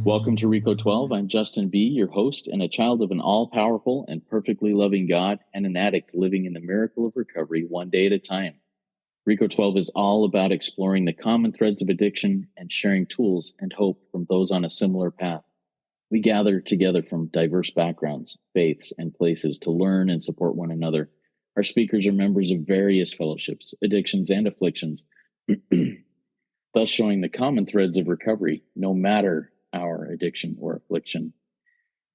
Welcome to Rico 12. I'm Justin B., your host and a child of an all-powerful and perfectly loving God and an addict living in the miracle of recovery one day at a time. Rico 12 is all about exploring the common threads of addiction and sharing tools and hope from those on a similar path. We gather together from diverse backgrounds, faiths, and places to learn and support one another. Our speakers are members of various fellowships, addictions, and afflictions, thus showing the common threads of recovery, no matter our addiction or affliction.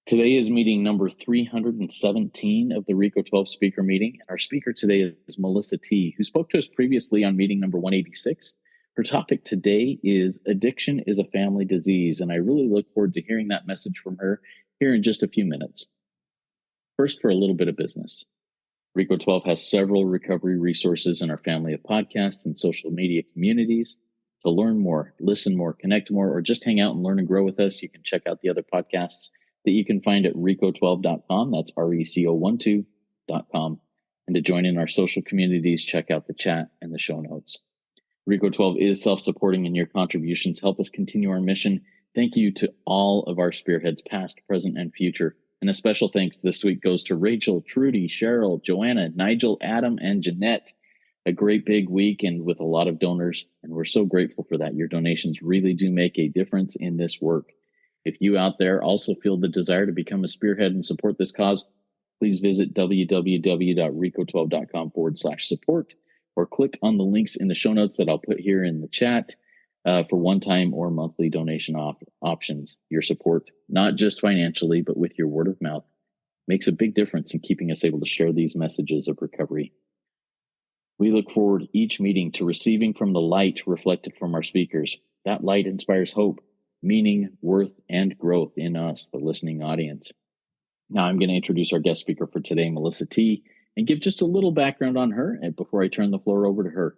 Today is meeting number 317 of the Rico 12 speaker meeting. And our speaker today is Melissa T., who spoke to us previously on meeting number 186. Her topic today is Addiction is a Family Disease, and I really look forward to hearing that message from her here in just a few minutes. First, for a little bit of business. Rico 12 has several recovery resources in our family of podcasts and social media communities. To learn more, listen more, connect more, or just hang out and learn and grow with us, you can check out the other podcasts that you can find at rico12.com. That's RECO12.com. And to join in our social communities, check out the chat and the show notes. Rico 12 is self-supporting, and your contributions help us continue our mission. Thank you to all of our spearheads, past, present, and future. And a special thanks this week goes to Rachel, Trudy, Cheryl, Joanna, Nigel, Adam, and Jeanette. A great big week and with a lot of donors, and we're so grateful for that. Your donations really do make a difference in this work. If you out there also feel the desire to become a spearhead and support this cause, please visit www.rico12.com/support or click on the links in the show notes that I'll put here in the chat for one-time or monthly donation options. Your support, not just financially, but with your word of mouth, makes a big difference in keeping us able to share these messages of recovery. We look forward each meeting to receiving from the light reflected from our speakers. That light inspires hope, meaning, worth, and growth in us, the listening audience. Now I'm going to introduce our guest speaker for today, Melissa T., and give just a little background on her before I turn the floor over to her.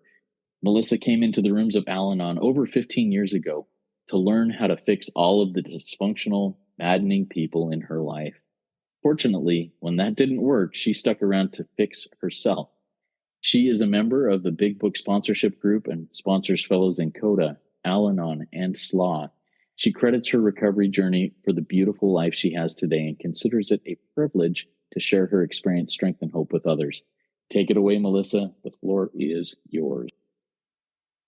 Melissa came into the rooms of Al-Anon over 15 years ago to learn how to fix all of the dysfunctional, maddening people in her life. Fortunately, when that didn't work, she stuck around to fix herself. She is a member of the Big Book Sponsorship Group and sponsors fellows in CODA, Al-Anon, and SLA. She credits her recovery journey for the beautiful life she has today and considers it a privilege to share her experience, strength, and hope with others. Take it away, Melissa. The floor is yours.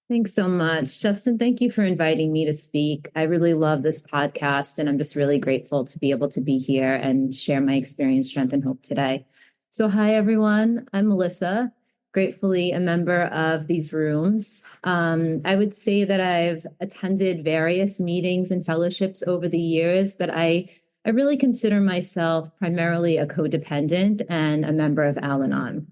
Thanks so much, Justin. Thank you for inviting me to speak. I really love this podcast, and I'm just really grateful to be able to be here and share my experience, strength, and hope today. So hi, everyone. I'm Melissa. Gratefully a member of these rooms. I would say that I've attended various meetings and fellowships over the years, but I really consider myself primarily a codependent and a member of Al-Anon.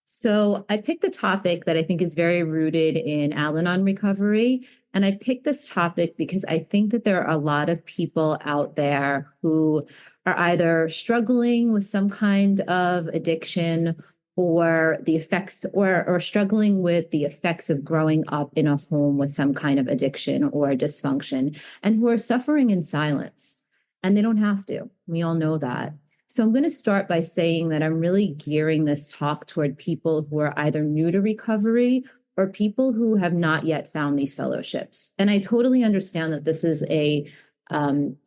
So I picked a topic that I think is very rooted in Al-Anon recovery. And I picked this topic because I think that there are a lot of people out there who are either struggling with some kind of addiction or the effects or struggling with the effects of growing up in a home with some kind of addiction or dysfunction, and who are suffering in silence. And they don't have to. We all know that. So I'm going to start by saying that I'm really gearing this talk toward people who are either new to recovery or people who have not yet found these fellowships. And I totally understand that this is a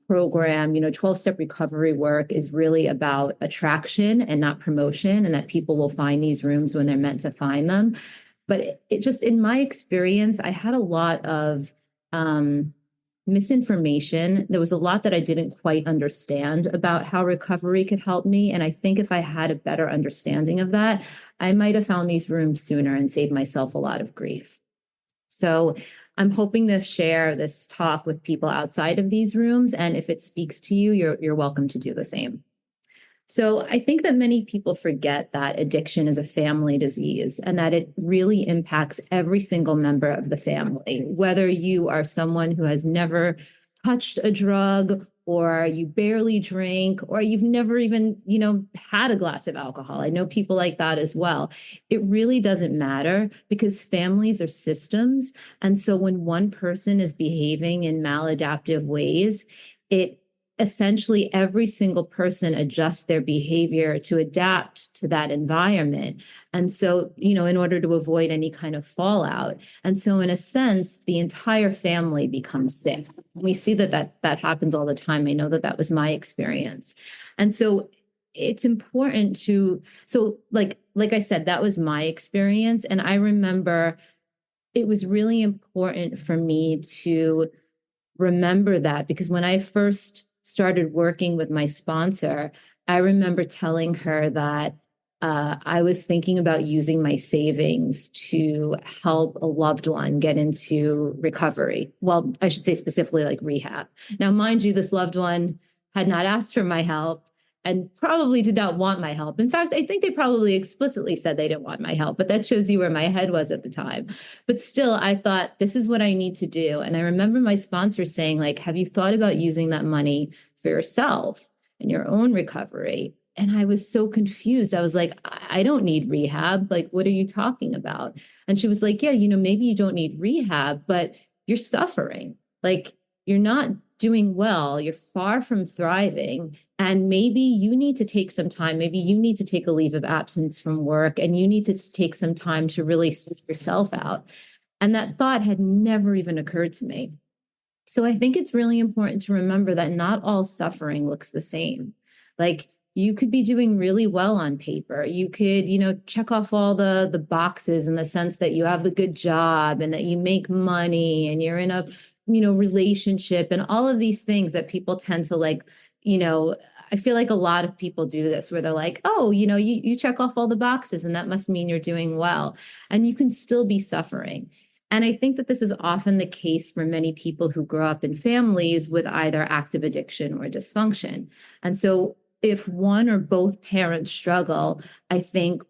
program, 12-step recovery work is really about attraction and not promotion, and that people will find these rooms when they're meant to find them. But it just, in my experience, I had a lot of misinformation. There was a lot that I didn't quite understand about how recovery could help me. And I think if I had a better understanding of that, I might have found these rooms sooner and saved myself a lot of grief. So I'm hoping to share this talk with people outside of these rooms. And if it speaks to you, you're welcome to do the same. So I think that many people forget that addiction is a family disease and that it really impacts every single member of the family, whether you are someone who has never touched a drug, or you barely drink, or you've never even, had a glass of alcohol. I know people like that as well. It really doesn't matter because families are systems. And so when one person is behaving in maladaptive ways, it essentially every single person adjusts their behavior to adapt to that environment. And so, in order to avoid any kind of fallout. And so in a sense, the entire family becomes sick. We see that happens all the time. I know that was my experience. And so it's important to, so like I said, that was my experience. And I remember it was really important for me to remember that, because when I first started working with my sponsor, I remember telling her that I was thinking about using my savings to help a loved one get into recovery. Well, I should say specifically like rehab. Now, mind you, this loved one had not asked for my help and probably did not want my help. In fact, I think they probably explicitly said they didn't want my help, but that shows you where my head was at the time. But still, I thought, this is what I need to do. And I remember my sponsor saying, like, have you thought about using that money for yourself and your own recovery? And I was so confused. I was like, I don't need rehab. Like, what are you talking about? And she was like, yeah, maybe you don't need rehab, but you're suffering. Like, you're not doing well. You're far from thriving. And maybe you need to take some time. Maybe you need to take a leave of absence from work, and you need to take some time to really sort yourself out. And that thought had never even occurred to me. So I think it's really important to remember that not all suffering looks the same. Like, you could be doing really well on paper. You could, check off all the boxes in the sense that you have the good job and that you make money and you're in a, relationship and all of these things that people tend to like, I feel like a lot of people do this where they're like, oh, you check off all the boxes and that must mean you're doing well. And you can still be suffering. And I think that this is often the case for many people who grow up in families with either active addiction or dysfunction. And so if one or both parents struggle, I think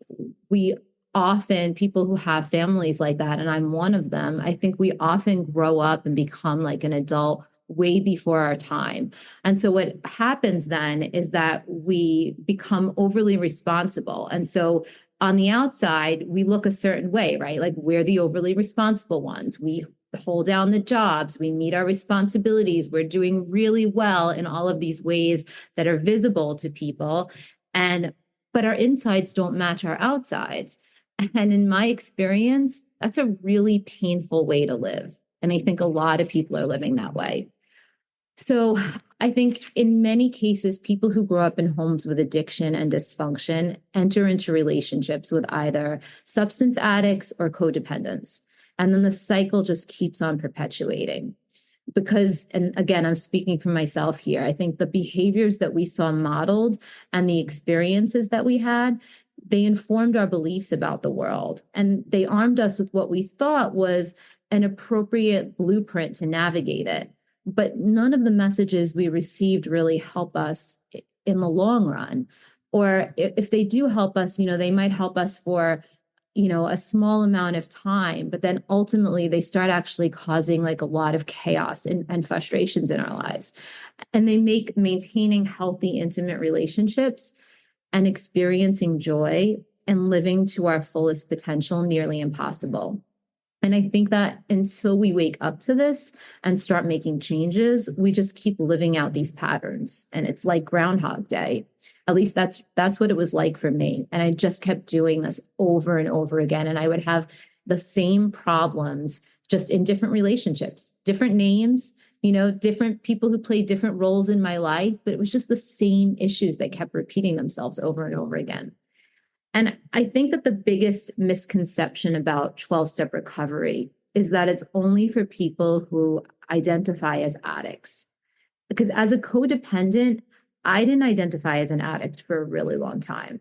people who have families like that, and I'm one of them, I think we often grow up and become like an adult way before our time. And so what happens then is that we become overly responsible. And so on the outside, we look a certain way, right? Like, we're the overly responsible ones. We hold down the jobs, we meet our responsibilities, we're doing really well in all of these ways that are visible to people. But our insides don't match our outsides. And in my experience, that's a really painful way to live. And I think a lot of people are living that way. So I think in many cases, people who grow up in homes with addiction and dysfunction enter into relationships with either substance addicts or codependents. And then the cycle just keeps on perpetuating. Because, and again, I'm speaking for myself here, I think the behaviors that we saw modeled and the experiences that we had, they informed our beliefs about the world. And they armed us with what we thought was an appropriate blueprint to navigate it. But none of the messages we received really help us in the long run. Or if they do help us, they might help us for, a small amount of time, but then ultimately they start actually causing like a lot of chaos and frustrations in our lives. And they make maintaining healthy, intimate relationships and experiencing joy and living to our fullest potential nearly impossible. And I think that until we wake up to this and start making changes, we just keep living out these patterns. And it's like Groundhog Day. At least that's what it was like for me. And I just kept doing this over and over again. And I would have the same problems, just in different relationships, different names, different people who played different roles in my life. But it was just the same issues that kept repeating themselves over and over again. And I think that the biggest misconception about 12-step recovery is that it's only for people who identify as addicts. Because as a codependent, I didn't identify as an addict for a really long time.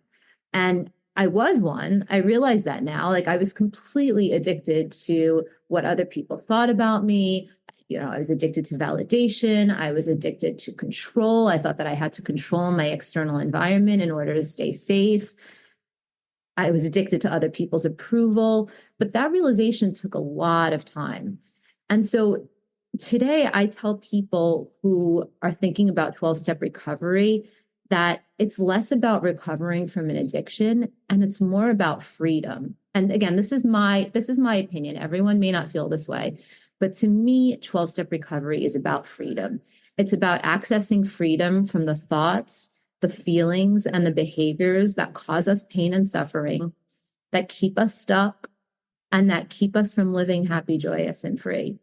And I was one. I realize that now. Like, I was completely addicted to what other people thought about me. I was addicted to validation. I was addicted to control. I thought that I had to control my external environment in order to stay safe. I was addicted to other people's approval, but that realization took a lot of time. And so today I tell people who are thinking about 12-step recovery that it's less about recovering from an addiction and it's more about freedom. And again, this is my opinion. Everyone may not feel this way, but to me, 12-step recovery is about freedom. It's about accessing freedom from the thoughts, the feelings, and the behaviors that cause us pain and suffering, that keep us stuck, and that keep us from living happy, joyous, and free.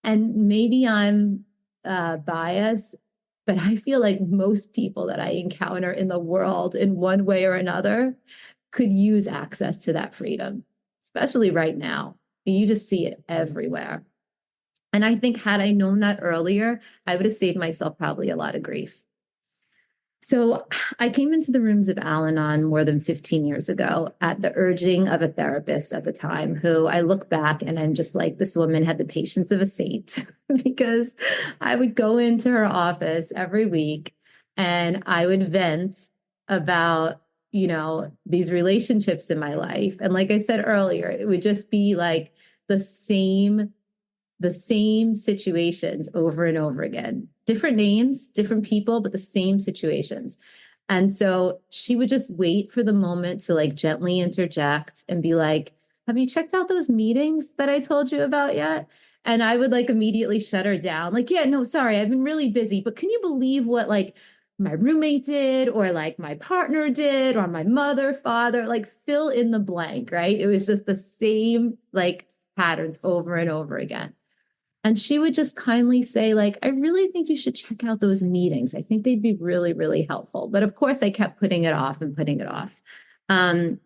And maybe I'm biased, but I feel like most people that I encounter in the world in one way or another could use access to that freedom, especially right now. You just see it everywhere. And I think had I known that earlier, I would have saved myself probably a lot of grief. So I came into the rooms of Al-Anon more than 15 years ago at the urging of a therapist at the time, who I look back and I'm just like, this woman had the patience of a saint because I would go into her office every week and I would vent about, these relationships in my life. And like I said earlier, it would just be like the same situations over and over again, different names, different people, but the same situations. And so she would just wait for the moment to like gently interject and be like, have you checked out those meetings that I told you about yet? And I would like immediately shut her down. Like, yeah, no, sorry, I've been really busy, but can you believe what like my roommate did, or like my partner did, or my mother, father, like fill in the blank, right? It was just the same like patterns over and over again. And she would just kindly say, like, I really think you should check out those meetings. I think they'd be really, really helpful. But of course, I kept putting it off and putting it off. Sorry,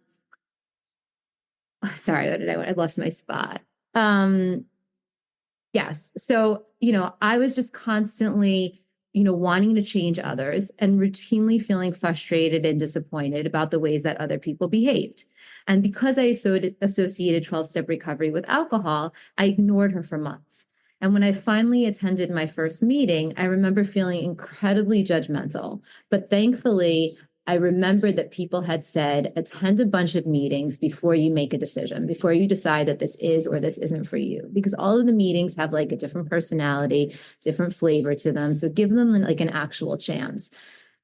what did I lost my spot. Yes. So, I was just constantly, wanting to change others and routinely feeling frustrated and disappointed about the ways that other people behaved. And because I associated 12-step recovery with alcohol, I ignored her for months. And when I finally attended my first meeting, I remember feeling incredibly judgmental. But thankfully, I remembered that people had said, attend a bunch of meetings before you make a decision, before you decide that this is or this isn't for you, because all of the meetings have like a different personality, different flavor to them. So give them like an actual chance.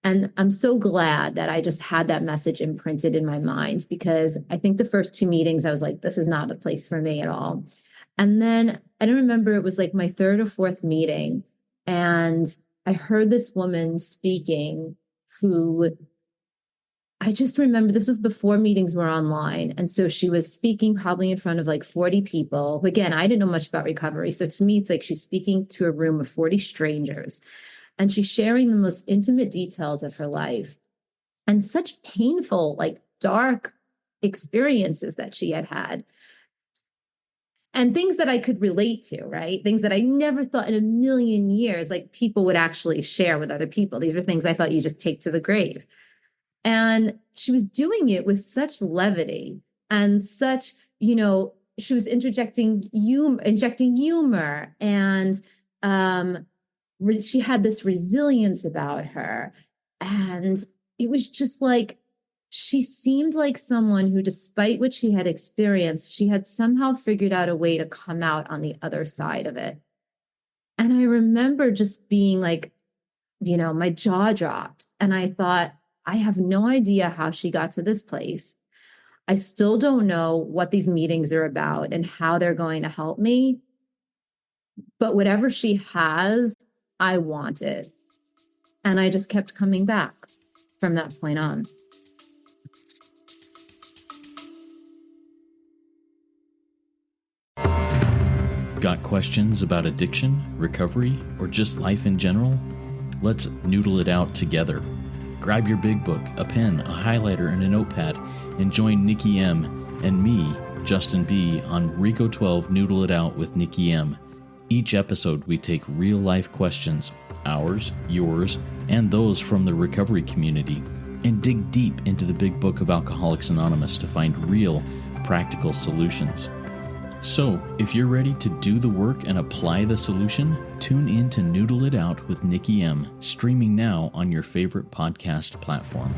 And I'm so glad that I just had that message imprinted in my mind, because I think the first two meetings, I was like, this is not a place for me at all. And then I don't remember, it was like my third or fourth meeting. And I heard this woman speaking who I just remember, this was before meetings were online. And so she was speaking probably in front of like 40 people. Again, I didn't know much about recovery. So to me, it's like she's speaking to a room of 40 strangers and she's sharing the most intimate details of her life and such painful, like dark experiences that she had had. And things that I could relate to, right? Things that I never thought in a million years, like people would actually share with other people. These were things I thought you just take to the grave. And she was doing it with such levity and such, she was injecting humor, and she had this resilience about her. And it was just like, she seemed like someone who, despite what she had experienced, she had somehow figured out a way to come out on the other side of it. And I remember just being like, my jaw dropped. And I thought, I have no idea how she got to this place. I still don't know what these meetings are about and how they're going to help me. But whatever she has, I want it. And I just kept coming back from that point on. Got questions about addiction, recovery, or just life in general? Let's noodle it out together. Grab your big book, a pen, a highlighter, and a notepad, and join Nikki M and me, Justin B, on Rico 12 Noodle It Out with Nikki M. Each episode, we take real-life questions, ours, yours, and those from the recovery community, and dig deep into the big book of Alcoholics Anonymous to find real, practical solutions. So, if you're ready to do the work and apply the solution, tune in to Noodle It Out with Nikki M, streaming now on your favorite podcast platform.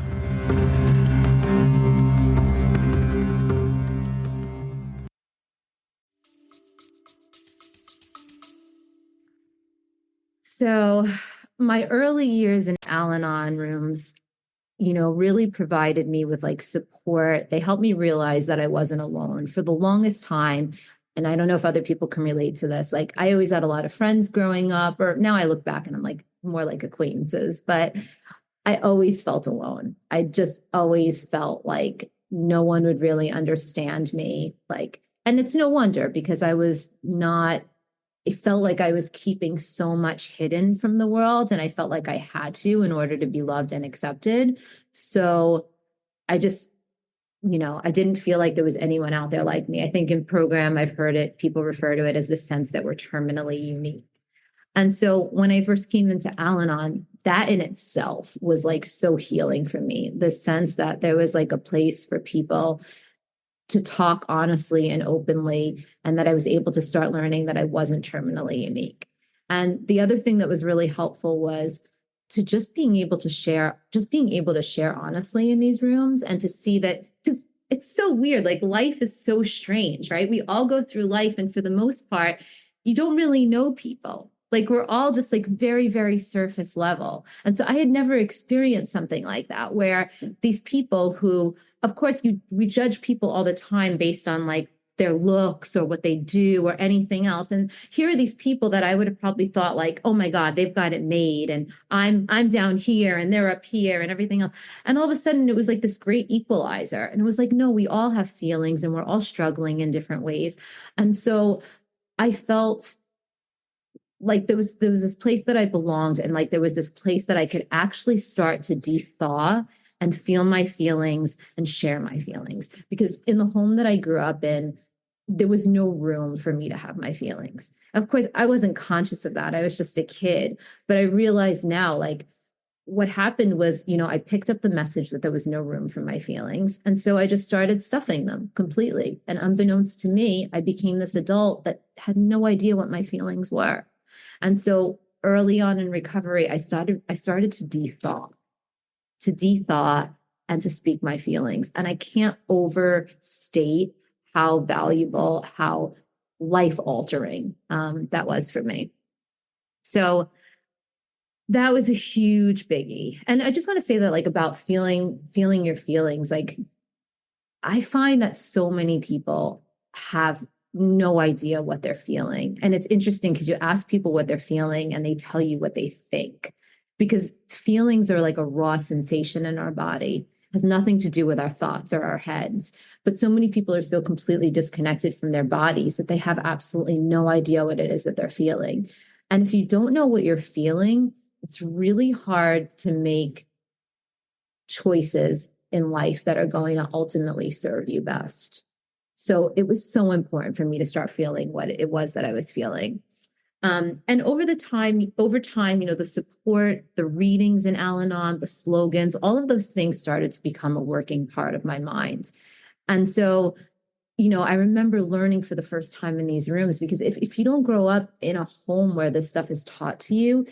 So, my early years in Al-Anon rooms, really provided me with like support. They helped me realize that I wasn't alone. For the longest time, And I don't know if other people can relate to this. Like I always had a lot of friends growing up, or now I look back and I'm like more like acquaintances, but I always felt alone. I just always felt like no one would really understand me. Like, and it's no wonder because I was not, it felt like I was keeping so much hidden from the world. And I felt like I had to in order to be loved and accepted. So I just, I didn't feel like there was anyone out there like me. I think in program, I've heard it, people refer to it as the sense that we're terminally unique. And so when I first came into Al-Anon, that in itself was like so healing for me. The sense that there was like a place for people to talk honestly and openly, and that I was able to start learning that I wasn't terminally unique. And the other thing that was really helpful was to just being able to share honestly in these rooms and to see that, because it's so weird. Like life is so strange, right? We all go through life, and for the most part, you don't really know people. Like we're all just like very, very surface level. And so I had never experienced something like that, where these people who, of course, we judge people all the time based on like their looks or what they do or anything else. And here are these people that I would have probably thought like, oh my God, they've got it made. And I'm down here and they're up here and everything else. And all of a sudden it was like this great equalizer. And it was like, no, we all have feelings and we're all struggling in different ways. And so I felt like there was this place that I belonged, and like there was this place that I could actually start to de-thaw and feel my feelings and share my feelings. Because in the home that I grew up in, there was no room for me to have my feelings. Of course, I wasn't conscious of that. I was just a kid. But I realize now, like, what happened was, I picked up the message that there was no room for my feelings. And so I just started stuffing them completely. And unbeknownst to me, I became this adult that had no idea what my feelings were. And so early on in recovery, I started to de-thaw and to speak my feelings. And I can't overstate how valuable, how life altering that was for me. So that was a huge biggie. And I just want to say that, like, about feeling your feelings, like, I find that so many people have no idea what they're feeling. And it's interesting because you ask people what they're feeling and they tell you what they think, because feelings are like a raw sensation in our body. It has nothing to do with our thoughts or our heads. But so many people are so completely disconnected from their bodies that they have absolutely no idea what it is that they're feeling. And if you don't know what you're feeling, it's really hard to make choices in life that are going to ultimately serve you best. So it was so important for me to start feeling what it was that I was feeling. And over time, the support, the readings in Al-Anon, the slogans, all of those things started to become a working part of my mind. And so, I remember learning for the first time in these rooms, because if you don't grow up in a home where this stuff is taught to you,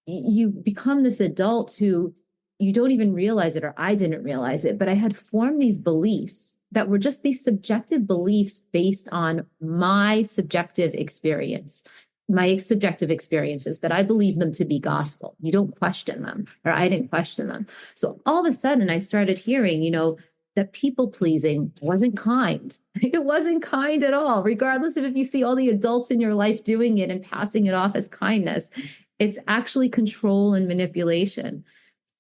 you become this adult who you don't even realize it, or I didn't realize it, but I had formed these beliefs that were just these subjective beliefs based on my subjective experiences, but I believe them to be gospel. You don't question them, or I didn't question them. So all of a sudden I started hearing, that people pleasing wasn't kind. It wasn't kind at all, regardless of if you see all the adults in your life doing it and passing it off as kindness. It's actually control and manipulation.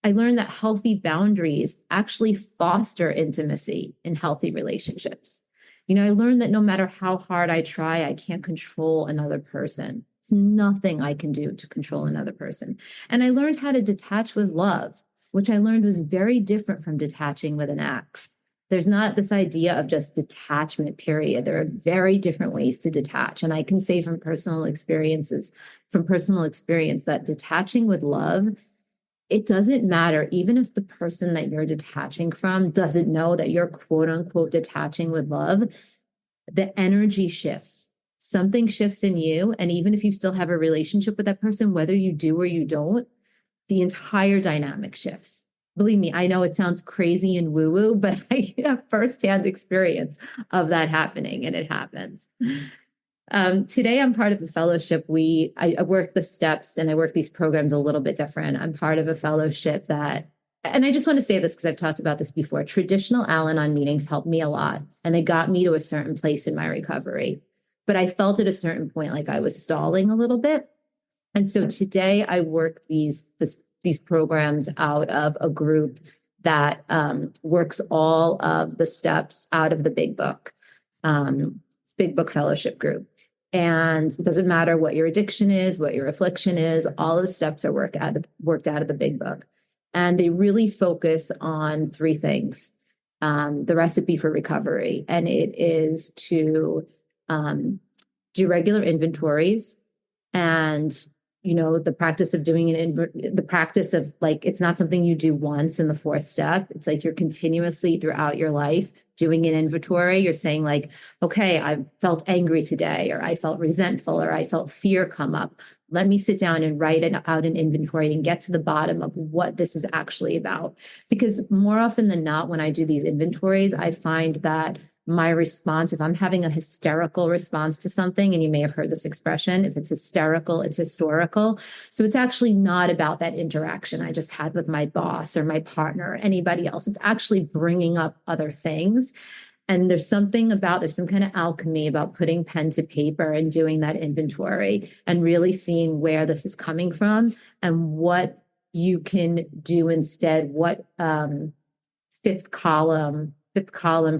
I learned that healthy boundaries actually foster intimacy in healthy relationships. I learned that no matter how hard I try, I can't control another person. There's nothing I can do to control another person. And I learned how to detach with love, which I learned was very different from detaching with an axe. There's not this idea of just detachment, period. There are very different ways to detach. And I can say from personal experience, that detaching with love, it doesn't matter, even if the person that you're detaching from doesn't know that you're quote unquote detaching with love, the energy shifts. Something shifts in you. And even if you still have a relationship with that person, whether you do or you don't, the entire dynamic shifts. Believe me, I know it sounds crazy and woo-woo, but I have firsthand experience of that happening, and it happens. Today, I'm part of a fellowship. I work the steps and I work these programs a little bit different. I'm part of a fellowship that, and I just want to say this because I've talked about this before, traditional Al-Anon meetings helped me a lot, and they got me to a certain place in my recovery. but I felt at a certain point like I was stalling a little bit. And so today I work these programs out of a group that works all of the steps out of the Big Book. It's Big Book Fellowship Group. And it doesn't matter what your addiction is, what your affliction is, all of the steps are worked out of the Big Book. And they really focus on three things. The recipe for recovery. And it is to do regular inventories and the practice of doing the practice of like, it's not something you do once in the fourth step. It's like you're continuously throughout your life doing an inventory. You're saying like, okay, I felt angry today, or I felt resentful, or I felt fear come up. Let me sit down and write out an inventory and get to the bottom of what this is actually about. Because more often than not, when I do these inventories, I find that my response, if I'm having a hysterical response to something, and you may have heard this expression, if it's hysterical, it's historical. So it's actually not about that interaction I just had with my boss or my partner or anybody else. It's actually bringing up other things. And there's some kind of alchemy about putting pen to paper and doing that inventory and really seeing where this is coming from and what you can do instead, what fifth column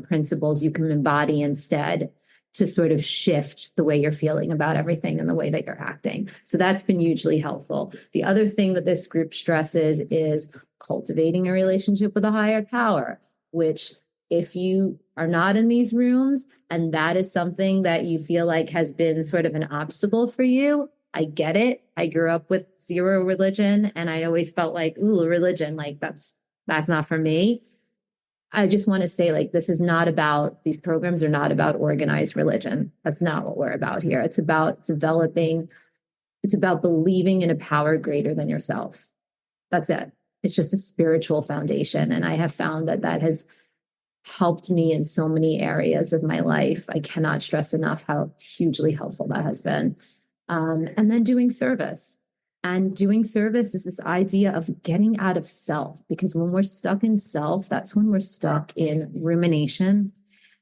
principles you can embody instead to sort of shift the way you're feeling about everything and the way that you're acting. So that's been hugely helpful. The other thing that this group stresses is cultivating a relationship with a higher power, which if you are not in these rooms and that is something that you feel like has been sort of an obstacle for you, I get it. I grew up with zero religion and I always felt like, ooh, religion, like that's not for me. I just want to say, like, these programs are not about organized religion. That's not what we're about here. It's about believing in a power greater than yourself. That's it. It's just a spiritual foundation. And I have found that has helped me in so many areas of my life. I cannot stress enough how hugely helpful that has been. And then doing service. And doing service is this idea of getting out of self, because when we're stuck in self, that's when we're stuck in rumination.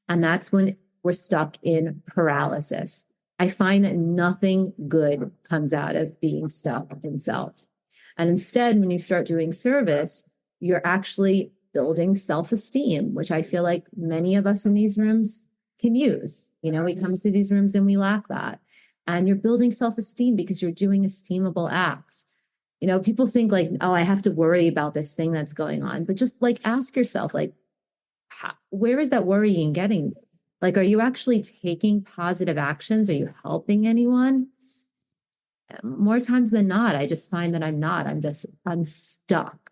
And that's when we're stuck in paralysis. I find that nothing good comes out of being stuck in self. And instead, when you start doing service, you're actually building self-esteem, which I feel like many of us in these rooms can use. We come to these rooms and we lack that. And you're building self-esteem because you're doing esteemable acts. People think like, oh, I have to worry about this thing that's going on. But just like ask yourself, like, where is that worrying getting? Like, are you actually taking positive actions? Are you helping anyone? More times than not, I just find that I'm not. I'm stuck.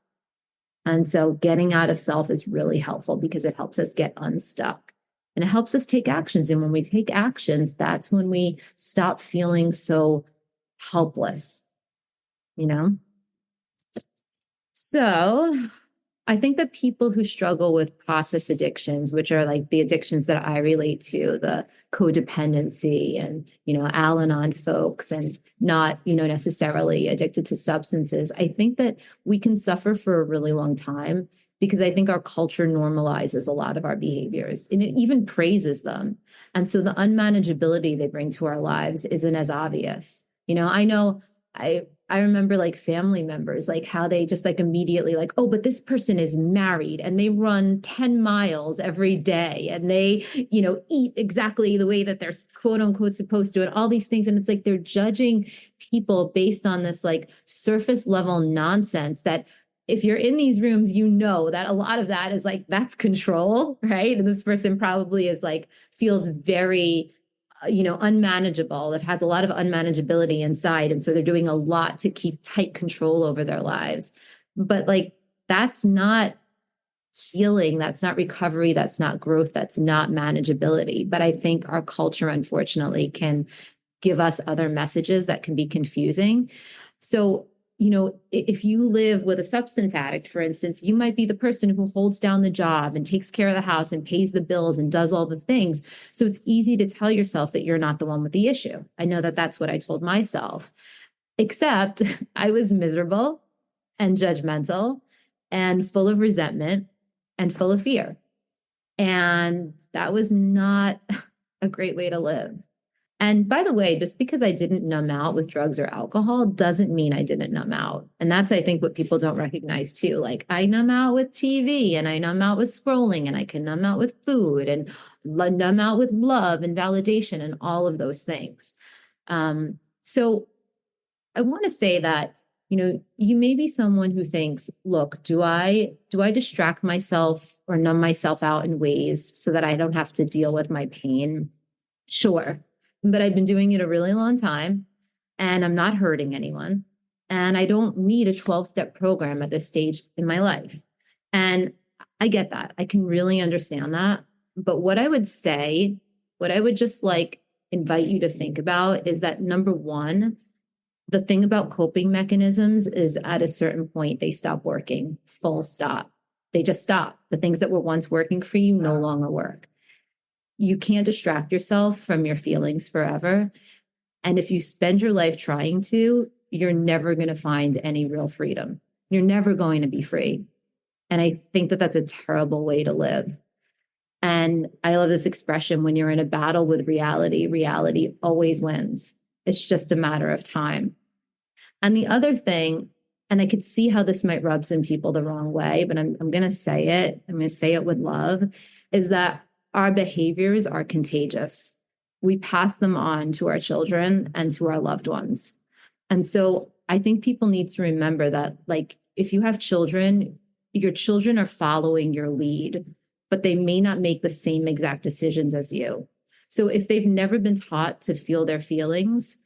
And so getting out of self is really helpful because it helps us get unstuck. And it helps us take actions. And when we take actions, that's when we stop feeling so helpless, So I think that people who struggle with process addictions, which are like the addictions that I relate to, the codependency and, Al-Anon folks, and not, necessarily addicted to substances, I think that we can suffer for a really long time because I think our culture normalizes a lot of our behaviors and it even praises them. And so the unmanageability they bring to our lives isn't as obvious. I know I remember like family members, like how they just like immediately like, oh, but this person is married and they run 10 miles every day and they, eat exactly the way that they're quote unquote supposed to and all these things. And it's like they're judging people based on this like surface level nonsense that if you're in these rooms, that a lot of that is like, that's control, right? And this person probably is like, feels very unmanageable. It has a lot of unmanageability inside. And so they're doing a lot to keep tight control over their lives. But like, that's not healing. That's not recovery. That's not growth. That's not manageability. But I think our culture, unfortunately, can give us other messages that can be confusing. So if you live with a substance addict, for instance, you might be the person who holds down the job and takes care of the house and pays the bills and does all the things. So it's easy to tell yourself that you're not the one with the issue. I know that that's what I told myself, except I was miserable and judgmental and full of resentment and full of fear. And that was not a great way to live. And by the way, just because I didn't numb out with drugs or alcohol doesn't mean I didn't numb out. And that's, I think, what people don't recognize too. Like I numb out with TV and I numb out with scrolling and I can numb out with food and numb out with love and validation and all of those things. So I want to say that, you may be someone who thinks, look, do I distract myself or numb myself out in ways so that I don't have to deal with my pain? Sure. But I've been doing it a really long time and I'm not hurting anyone. And I don't need a 12-step program at this stage in my life. And I get that. I can really understand that. But what I would say, what I would just like invite you to think about is that number one, the thing about coping mechanisms is at a certain point, they stop working, full stop. They just stop. The things that were once working for you no longer work. You can't distract yourself from your feelings forever. And if you spend your life trying to, you're never going to find any real freedom. You're never going to be free. And I think that that's a terrible way to live. And I love this expression, when you're in a battle with reality, reality always wins. It's just a matter of time. And the other thing, and I could see how this might rub some people the wrong way, but I'm going to say it. I'm going to say it with love, is that our behaviors are contagious. We pass them on to our children and to our loved ones. And so I think people need to remember that, like, if you have children, your children are following your lead, but they may not make the same exact decisions as you. So if they've never been taught to feel their feelings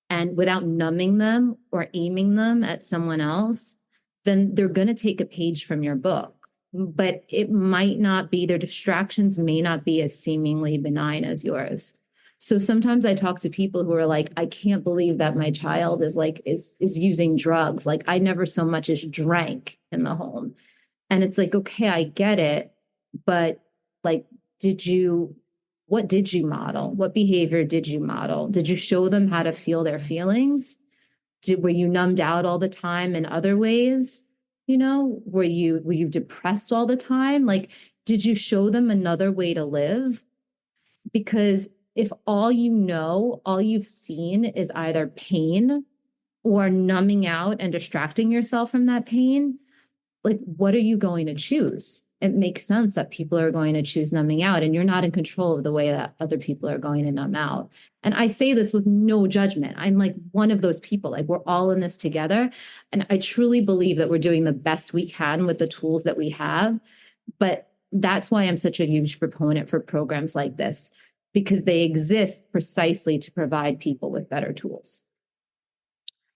and without numbing them or aiming them at someone else, then they're going to take a page from your book. But it might not be, their distractions may not be as seemingly benign as yours. So sometimes I talk to people who are like, I can't believe that my child is using drugs. Like I never so much as drank in the home. And it's like, okay, I get it. But like, what did you model? What behavior did you model? Did you show them how to feel their feelings? Were you numbed out all the time in other ways? Were you depressed all the time? Like, did you show them another way to live? Because if all you've seen is either pain or numbing out and distracting yourself from that pain, like, what are you going to choose? It makes sense that people are going to choose numbing out, and you're not in control of the way that other people are going to numb out. And I say this with no judgment. I'm like one of those people, like we're all in this together. And I truly believe that we're doing the best we can with the tools that we have. But that's why I'm such a huge proponent for programs like this, because they exist precisely to provide people with better tools.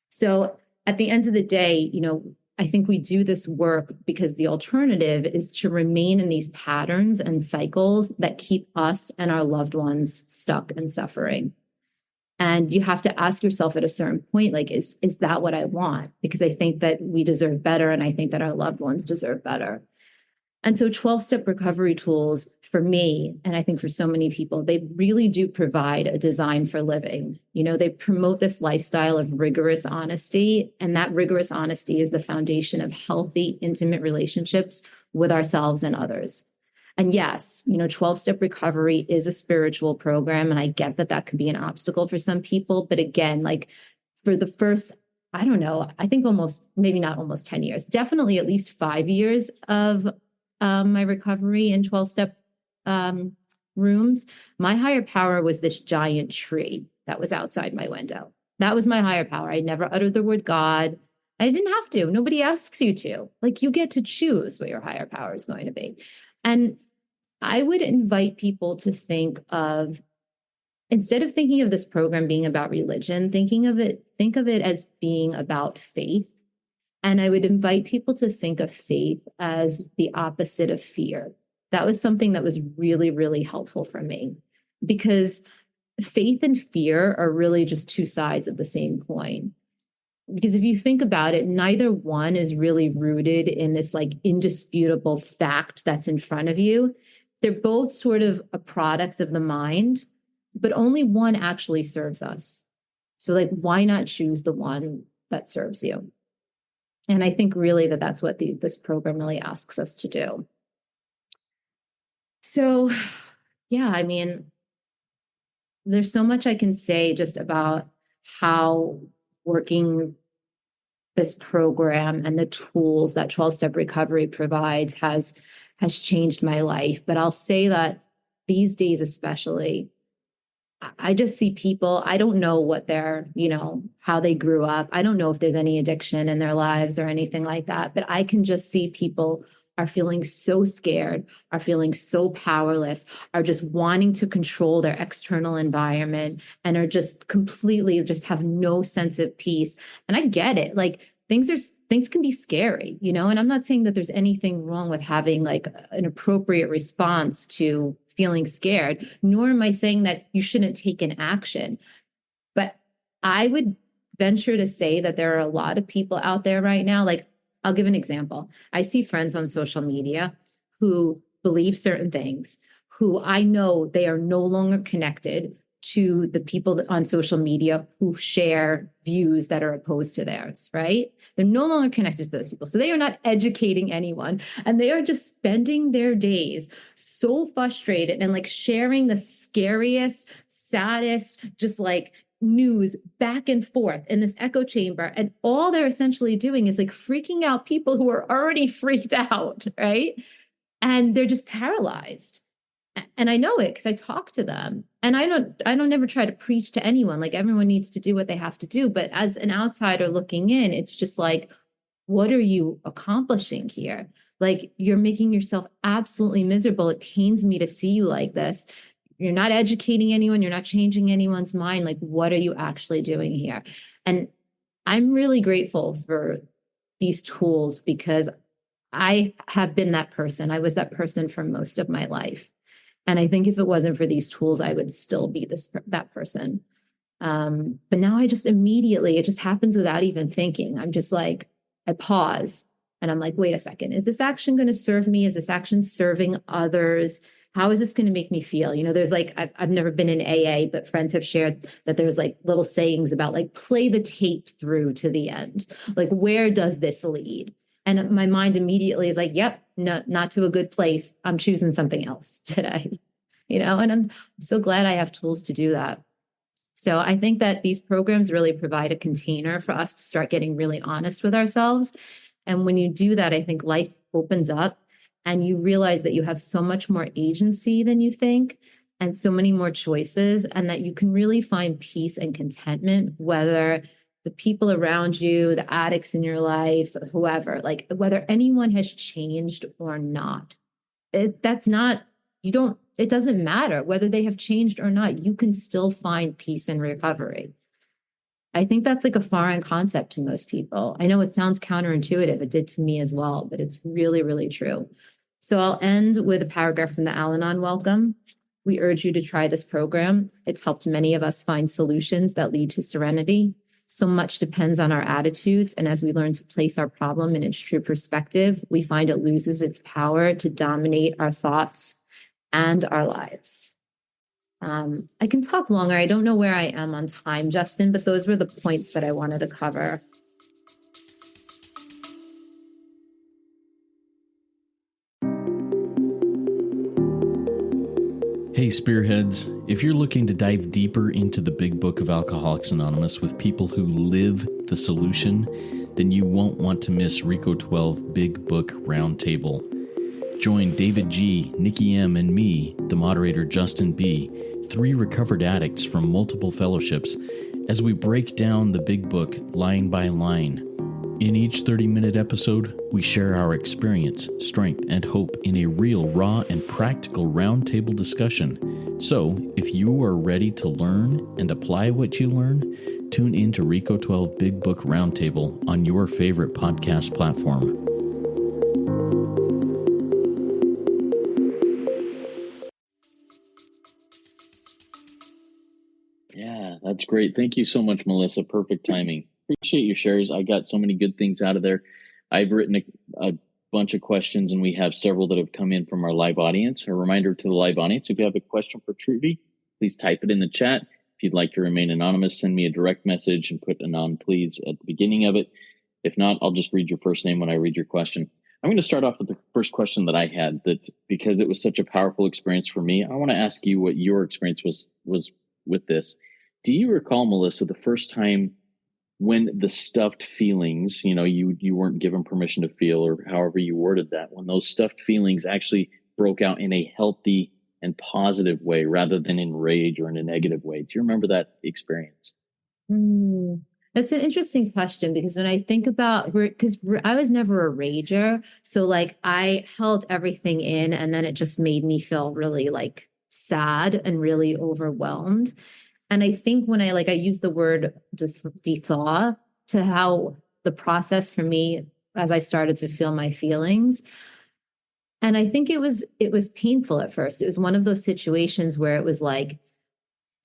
So at the end of the day, I think we do this work because the alternative is to remain in these patterns and cycles that keep us and our loved ones stuck and suffering. And you have to ask yourself at a certain point, like, is that what I want? Because I think that we deserve better, and I think that our loved ones deserve better. And so 12-step recovery tools for me, and I think for so many people, they really do provide a design for living. They promote this lifestyle of rigorous honesty, and that rigorous honesty is the foundation of healthy, intimate relationships with ourselves and others. And yes, 12-step recovery is a spiritual program, and I get that that could be an obstacle for some people. But again, like for the first, I don't know, I think maybe not almost 10 years, definitely at least 5 years of my recovery in 12-step rooms, my higher power was this giant tree that was outside my window. That was my higher power. I never uttered the word God. I didn't have to. Nobody asks you to. Like, you get to choose what your higher power is going to be. And I would invite people to think of, instead of thinking of this program being about religion, think of it as being about faith. And I would invite people to think of faith as the opposite of fear. That was something that was really, really helpful for me, because faith and fear are really just two sides of the same coin. Because if you think about it, neither one is really rooted in this like indisputable fact that's in front of you. They're both sort of a product of the mind, but only one actually serves us. So like, why not choose the one that serves you? And I think really that's what this program really asks us to do. So, yeah, I mean, there's so much I can say just about how working this program and the tools that 12-step recovery provides has changed my life. But I'll say that these days, especially, I just see people, I don't know what they're, how they grew up. I don't know if there's any addiction in their lives or anything like that, but I can just see people are feeling so scared, are feeling so powerless, are just wanting to control their external environment, and are just completely just have no sense of peace. And I get it. Like things can be scary, and I'm not saying that there's anything wrong with having like an appropriate response to feeling scared, nor am I saying that you shouldn't take an action. But I would venture to say that there are a lot of people out there right now. Like, I'll give an example. I see friends on social media who believe certain things, who I know they are no longer connected to the people on social media who share views that are opposed to theirs, right? They're no longer connected to those people. So they are not educating anyone. And they are just spending their days so frustrated and like sharing the scariest, saddest, just like news back and forth in this echo chamber. And all they're essentially doing is like freaking out people who are already freaked out, right? And they're just paralyzed. And I know it because I talk to them, and I don't ever try to preach to anyone. Like, everyone needs to do what they have to do. But as an outsider looking in, it's just like, what are you accomplishing here? Like, you're making yourself absolutely miserable. It pains me to see you like this. You're not educating anyone. You're not changing anyone's mind. Like, what are you actually doing here? And I'm really grateful for these tools because I have been that person. I was that person for most of my life. And I think if it wasn't for these tools, I would still be that person. But now I just immediately, it just happens without even thinking. I'm just like, I pause and I'm like, wait a second, is this action going to serve me? Is this action serving others? How is this going to make me feel? There's like, I've never been in AA, but friends have shared that there's like little sayings about like, play the tape through to the end. Like, where does this lead? And my mind immediately is like, yep, no, not to a good place. I'm choosing something else today, and I'm so glad I have tools to do that. So I think that these programs really provide a container for us to start getting really honest with ourselves. And when you do that, I think life opens up and you realize that you have so much more agency than you think and so many more choices, and that you can really find peace and contentment, whether the people around you, the addicts in your life, whoever, like whether anyone has changed or not. It doesn't matter whether they have changed or not. You can still find peace and recovery. I think that's like a foreign concept to most people. I know it sounds counterintuitive. It did to me as well, but it's really, really true. So I'll end with a paragraph from the Al-Anon Welcome. We urge you to try this program. It's helped many of us find solutions that lead to serenity. So much depends on our attitudes. And as we learn to place our problem in its true perspective, we find it loses its power to dominate our thoughts and our lives. I can talk longer. I don't know where I am on time, Justin, but those were the points that I wanted to cover. Hey, Spearheads, if you're looking to dive deeper into the big book of Alcoholics Anonymous with people who live the solution, then you won't want to miss RICO 12 Big Book Roundtable. Join David G., Nikki M., and me, the moderator Justin B., 3 recovered addicts from multiple fellowships, as we break down the big book line by line. In each 30-minute episode, we share our experience, strength, and hope in a real, raw, and practical roundtable discussion. So, if you are ready to learn and apply what you learn, tune in to RICO 12 Big Book Roundtable on your favorite podcast platform. Yeah, that's great. Thank you so much, Melissa. Perfect timing. Appreciate your shares. I got so many good things out of there. I've written a bunch of questions, and we have several that have come in from our live audience. A reminder to the live audience, if you have a question for Trudy, please type it in the chat. If you'd like to remain anonymous, send me a direct message and put anon please at the beginning of it. If not, I'll just read your first name when I read your question. I'm going to start off with the first question that I had, that because it was such a powerful experience for me, I want to ask you what your experience was with this. Do you recall, Melissa, the first time when the stuffed feelings, you weren't given permission to feel, or however you worded that, when those stuffed feelings actually broke out in a healthy and positive way rather than in rage or in a negative way? Do you remember that experience? Mm, that's an interesting question because when I think about, because I was never a rager, so like I held everything in, and then it just made me feel really like sad and really overwhelmed. And I think when I use the word de-thaw to how the process for me as I started to feel my feelings. And I think it was painful at first. It was one of those situations where it was like,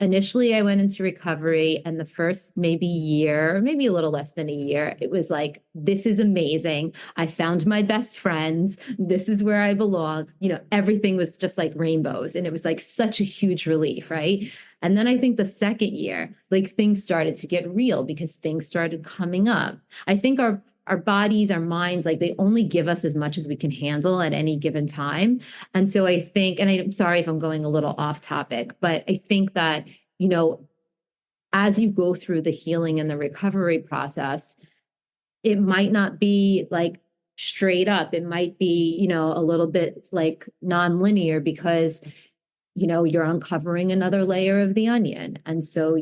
initially I went into recovery, and the first maybe year, maybe a little less than a year, it was like, this is amazing. I found my best friends. This is where I belong. Everything was just like rainbows, and it was like such a huge relief, right? And then I think the second year, like things started to get real because things started coming up. I think our bodies, our minds, like they only give us as much as we can handle at any given time. And so I think, and I'm sorry if I'm going a little off topic, but I think that, as you go through the healing and the recovery process, it might not be like straight up. It might be, a little bit like nonlinear because, you're uncovering another layer of the onion. And so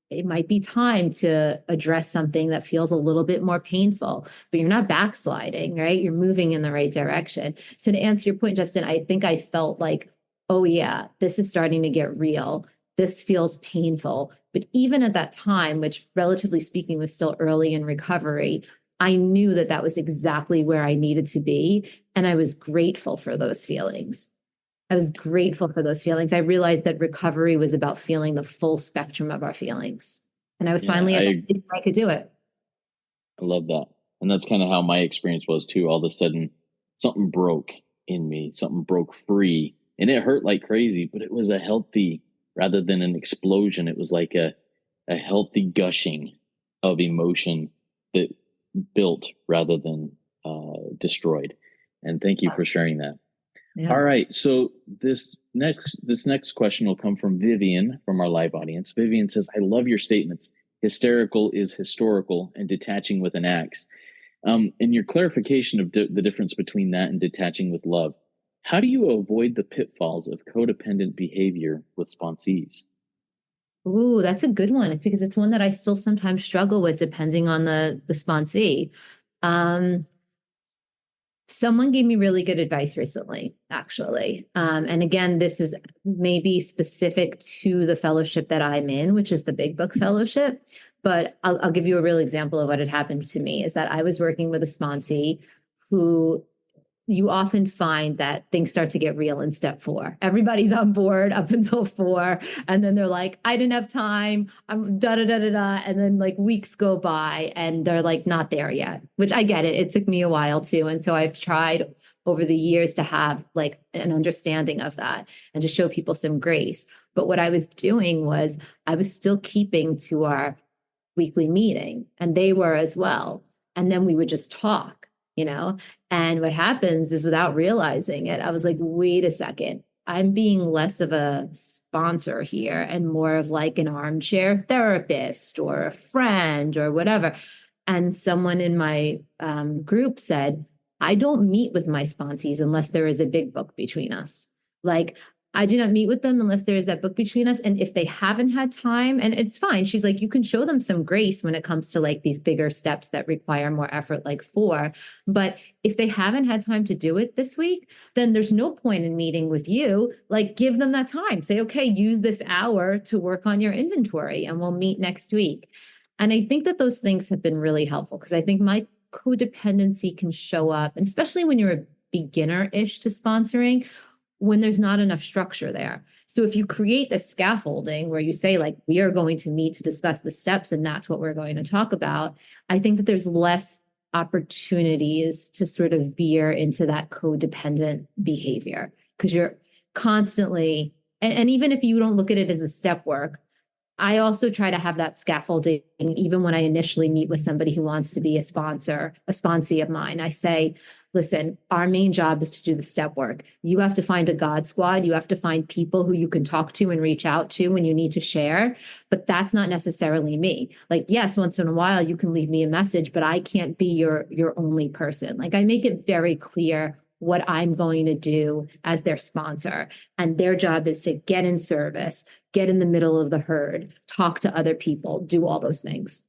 it might be time to address something that feels a little bit more painful, but you're not backsliding, right? You're moving in the right direction. So to answer your point, Justin, I think I felt like, oh yeah, this is starting to get real. This feels painful. But even at that time, which relatively speaking was still early in recovery, I knew that that was exactly where I needed to be. And I was grateful for those feelings. I was grateful for those feelings. I realized that recovery was about feeling the full spectrum of our feelings. And I was Yeah, finally at the place where I could do it. I love that. And that's kind of how my experience was too. All of a sudden, something broke in me, something broke free, and it hurt like crazy, but it was a healthy, rather than an explosion, it was like a healthy gushing of emotion that built rather than destroyed. And thank you for sharing that. Yeah. All right. So this next question will come from Vivian from our live audience. Vivian says, I love your statements. Hysterical is historical and detaching with an axe. And your clarification of the difference between that and detaching with love. How do you avoid the pitfalls of codependent behavior with sponsees? Ooh, that's a good one because it's one that I still sometimes struggle with depending on the sponsee. Um, Someone gave me really good advice recently, actually. And again, this is maybe specific to the fellowship that I'm in, which is the Big Book Fellowship. But I'll give you a real example of what had happened to me is that I was working with a sponsee who you often find that things start to get real in step 4. Everybody's on board up until 4. And then they're like, I didn't have time. I'm da da da da da. And then like weeks go by and they're like not there yet, which I get it. It took me a while too. And so I've tried over the years to have like an understanding of that and to show people some grace. But what I was doing was I was still keeping to our weekly meeting, and they were as well. And then we would just talk. And what happens is without realizing it, I was like, wait a second, I'm being less of a sponsor here and more of like an armchair therapist or a friend or whatever. And someone in my group said, I don't meet with my sponsees unless there is a big book between us. Like, I do not meet with them unless there is that book between us. And if they haven't had time, and it's fine, she's like, you can show them some grace when it comes to like these bigger steps that require more effort, like 4. But if they haven't had time to do it this week, then there's no point in meeting with you. Like, give them that time. Say, okay, use this hour to work on your inventory and we'll meet next week. And I think that those things have been really helpful because I think my codependency can show up, and especially when you're a beginner-ish to sponsoring, when there's not enough structure there. So if you create the scaffolding where you say, like, we are going to meet to discuss the steps and that's what we're going to talk about, I think that there's less opportunities to sort of veer into that codependent behavior because you're constantly, and even if you don't look at it as a step work, I also try to have that scaffolding even when I initially meet with somebody who wants to be a sponsor, a sponsee of mine. I say, listen, our main job is to do the step work. You have to find a God squad. You have to find people who you can talk to and reach out to when you need to share. But that's not necessarily me. Like, yes, once in a while you can leave me a message, but I can't be your only person. Like, I make it very clear what I'm going to do as their sponsor. And their job is to get in service, get in the middle of the herd, talk to other people, do all those things.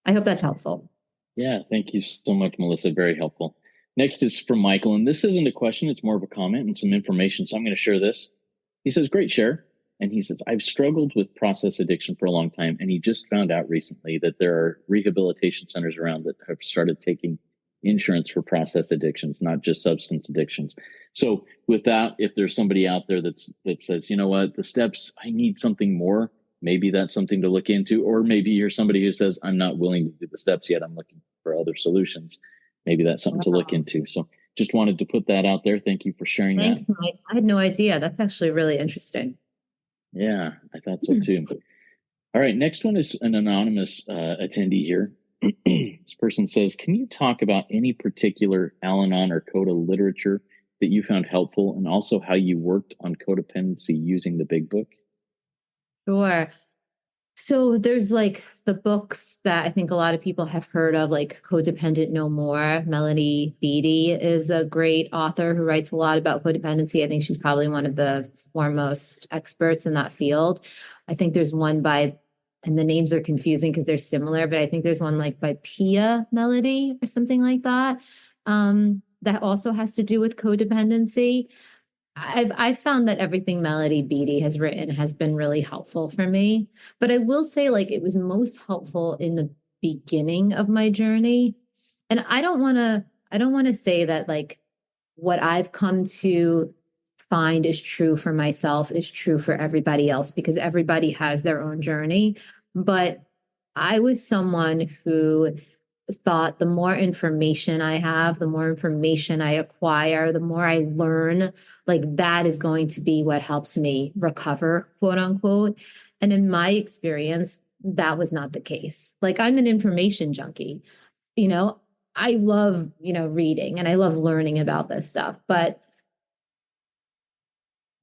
I hope that's helpful. Yeah, thank you so much, Melissa. Very helpful. Next is from Michael, and this isn't a question, it's more of a comment and some information. So I'm going to share this. He says, great share. And he says, I've struggled with process addiction for a long time. And he just found out recently that there are rehabilitation centers around that have started taking insurance for process addictions, not just substance addictions. So with that, if there's somebody out there that says, you know what, the steps, I need something more, maybe that's something to look into. Or maybe you're somebody who says, I'm not willing to do the steps yet, I'm looking for other solutions. Maybe that's something to look into. So just wanted to put that out there. Thank you for sharing Thanks, that. Mike. I had no idea. That's actually really interesting. Yeah, I thought so too. All right, next one is an anonymous attendee here. This person says, can you talk about any particular Al-Anon or Coda literature that you found helpful, and also how you worked on codependency using the Big Book? Sure. So there's like the books that I think a lot of people have heard of, like Codependent No More. Melanie Beattie is a great author who writes a lot about codependency. I think she's probably one of the foremost experts in that field. I think there's one by, and the names are confusing because they're similar, but I think there's one like by Pia Melody or something like that, that also has to do with codependency. I've found that everything Melody Beattie has written has been really helpful for me. But I will say, like, it was most helpful in the beginning of my journey. And I don't want to say that like what I've come to find is true for myself is true for everybody else, because everybody has their own journey. But I was someone who thought the more information I have, the more information I acquire, the more I learn, like that is going to be what helps me recover, quote unquote. And in my experience, that was not the case. Like, I'm an information junkie, you know, I love, reading and I love learning about this stuff, but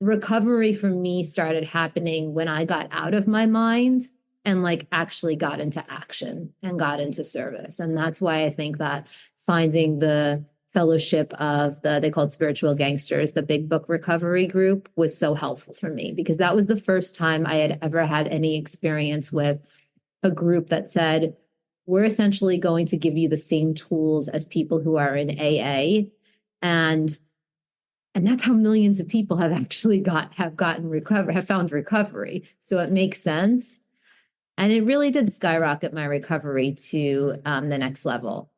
recovery for me started happening when I got out of my mind and like actually got into action and got into service. And that's why I think that finding the fellowship of they called spiritual gangsters, the Big Book recovery group, was so helpful for me, because that was the first time I had ever had any experience with a group that said, we're essentially going to give you the same tools as people who are in AA. And that's how millions of people have actually have found recovery. So it makes sense. And it really did skyrocket my recovery to the next level.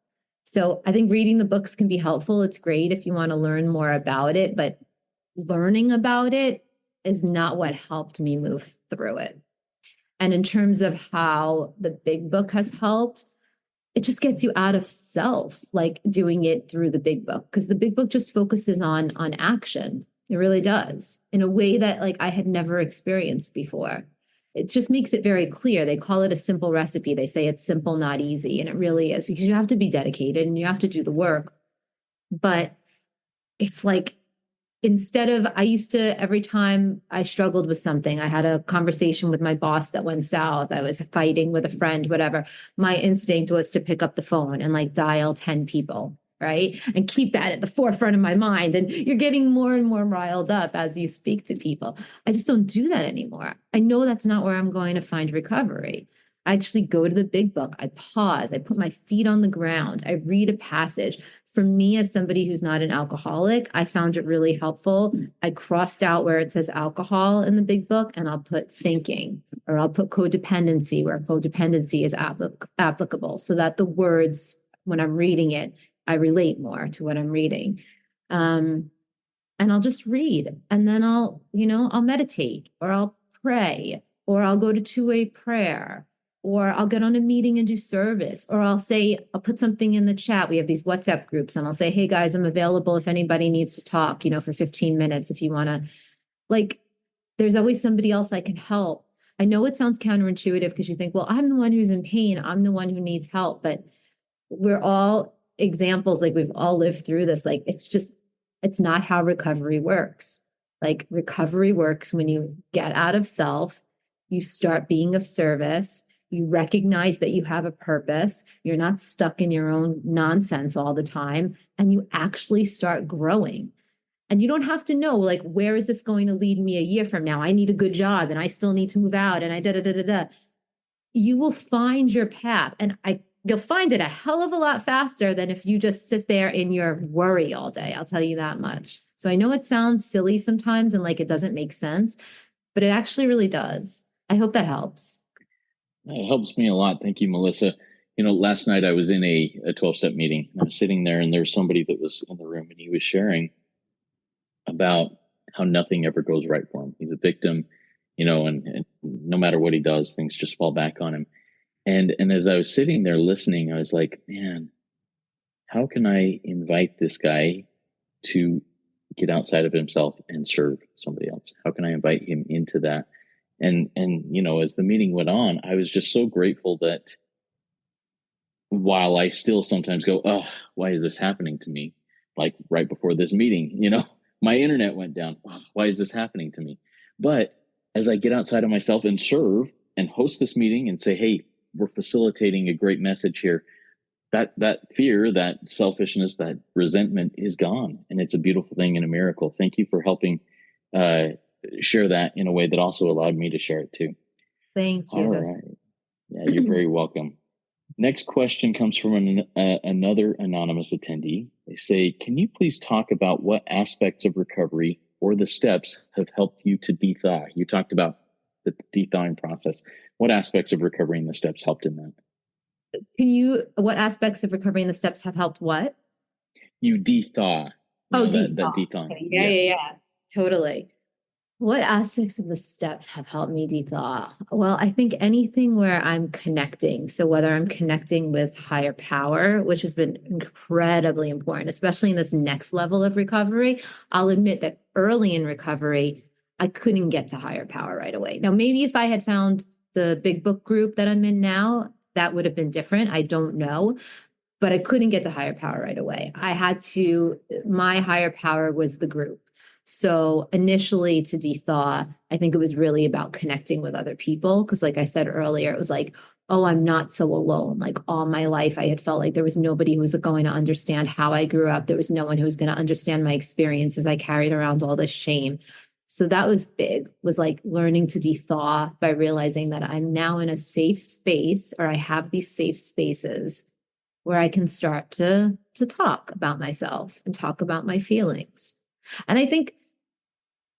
So I think reading the books can be helpful. It's great if you want to learn more about it, but learning about it is not what helped me move through it. And in terms of how the Big Book has helped, it just gets you out of self, like doing it through the Big Book, because the Big Book just focuses on action. It really does, in a way that like I had never experienced before. It just makes it very clear. They call it a simple recipe. They say it's simple, not easy. And it really is, because you have to be dedicated and you have to do the work. But it's like, instead of, I used to, every time I struggled with something, I had a conversation with my boss that went south, I was fighting with a friend, whatever, my instinct was to pick up the phone and like dial 10 people, right? And keep that at the forefront of my mind. And you're getting more and more riled up as you speak to people. I just don't do that anymore. I know that's not where I'm going to find recovery. I actually go to the Big Book. I pause. I put my feet on the ground. I read a passage. For me, as somebody who's not an alcoholic, I found it really helpful. I crossed out where it says alcohol in the Big Book, and I'll put thinking, or I'll put codependency where codependency is applicable, so that the words, when I'm reading it, I relate more to what I'm reading. And I'll just read, and then I'll meditate, or I'll pray, or I'll go to two-way prayer, or I'll get on a meeting and do service, or I'll put something in the chat. We have these WhatsApp groups, and I'll say, hey guys, I'm available if anybody needs to talk, for 15 minutes, if you want to, like, there's always somebody else I can help. I know it sounds counterintuitive because you think, well, I'm the one who's in pain. I'm the one who needs help, but we're all examples, like we've all lived through this. Like it's not how recovery works. Like recovery works when you get out of self, you start being of service, you recognize that you have a purpose, you're not stuck in your own nonsense all the time, and you actually start growing. And you don't have to know, like, where is this going to lead me a year from now? I need a good job and I still need to move out and I da da da da da. You will find your path. And you'll find it a hell of a lot faster than if you just sit there in your worry all day. I'll tell you that much. So I know it sounds silly sometimes and like it doesn't make sense, but it actually really does. I hope that helps. It helps me a lot. Thank you, Melissa. Last night I was in a 12-step meeting, and I was sitting there, and there's somebody that was in the room, and he was sharing about how nothing ever goes right for him. He's a victim, and no matter what he does, things just fall back on him. And as I was sitting there listening, I was like, man, how can I invite this guy to get outside of himself and serve somebody else? How can I invite him into that? And as the meeting went on, I was just so grateful that while I still sometimes go, oh, why is this happening to me? Like right before this meeting, my internet went down. Oh, why is this happening to me? But as I get outside of myself and serve and host this meeting and say, hey, we're facilitating a great message here, that fear, that selfishness, that resentment is gone. And it's a beautiful thing and a miracle. Thank you for helping share that in a way that also allowed me to share it too. Thank you. All right. Yeah, you're very welcome. Next question comes from another anonymous attendee. They say, can you please talk about what aspects of recovery or the steps have helped you to de-thaw? You talked about the de-thawing process. What aspects of recovery and the steps helped in that? What aspects of recovery and the steps have helped what? You de-thaw. De-thaw. That de-thawing. Okay. Yeah. Totally. What aspects of the steps have helped me de-thaw? Well, I think anything where I'm connecting. So whether I'm connecting with higher power, which has been incredibly important, especially in this next level of recovery. I'll admit that early in recovery, I couldn't get to higher power right away. Now, maybe if I had found the big book group that I'm in now, that would have been different. I don't know. But I couldn't get to higher power right away. My higher power was the group. So initially to de-thaw, I think it was really about connecting with other people. Because like I said earlier, it was like, oh, I'm not so alone. Like all my life, I had felt like there was nobody who was going to understand how I grew up. There was no one who was going to understand my experiences. I carried around all this shame. So that was big, was like learning to de-thaw by realizing that I'm now in a safe space, or I have these safe spaces where I can start to talk about myself and talk about my feelings. And I think,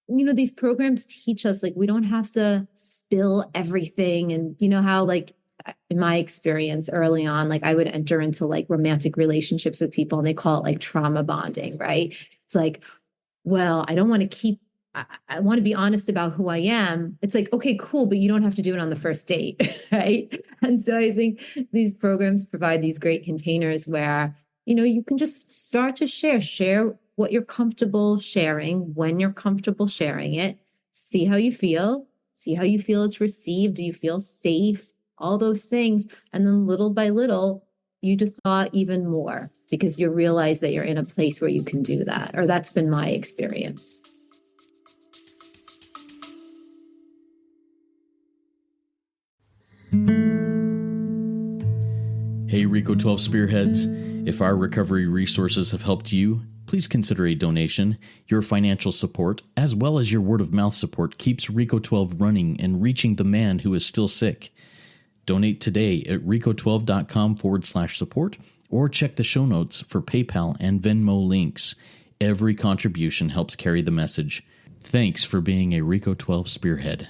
these programs teach us, like, we don't have to spill everything. And how, like, in my experience early on, like I would enter into like romantic relationships with people and they call it like trauma bonding, right? It's like, well, I don't want to keep I want to be honest about who I am. It's like, okay, cool, but you don't have to do it on the first date, right? And so I think these programs provide these great containers where, you can just start to share what you're comfortable sharing, when you're comfortable sharing it, see how you feel it's received. Do you feel safe? All those things. And then little by little, you just thought even more because you realize that you're in a place where you can do that, or that's been my experience. Hey Rico 12 Spearheads, if our recovery resources have helped you, please consider a donation. Your financial support, as well as your word of mouth support, keeps Rico 12 running and reaching the man who is still sick. Donate today at rico12.com/support or check the show notes for PayPal and Venmo links. Every contribution helps carry the message. Thanks for being a Rico 12 Spearhead.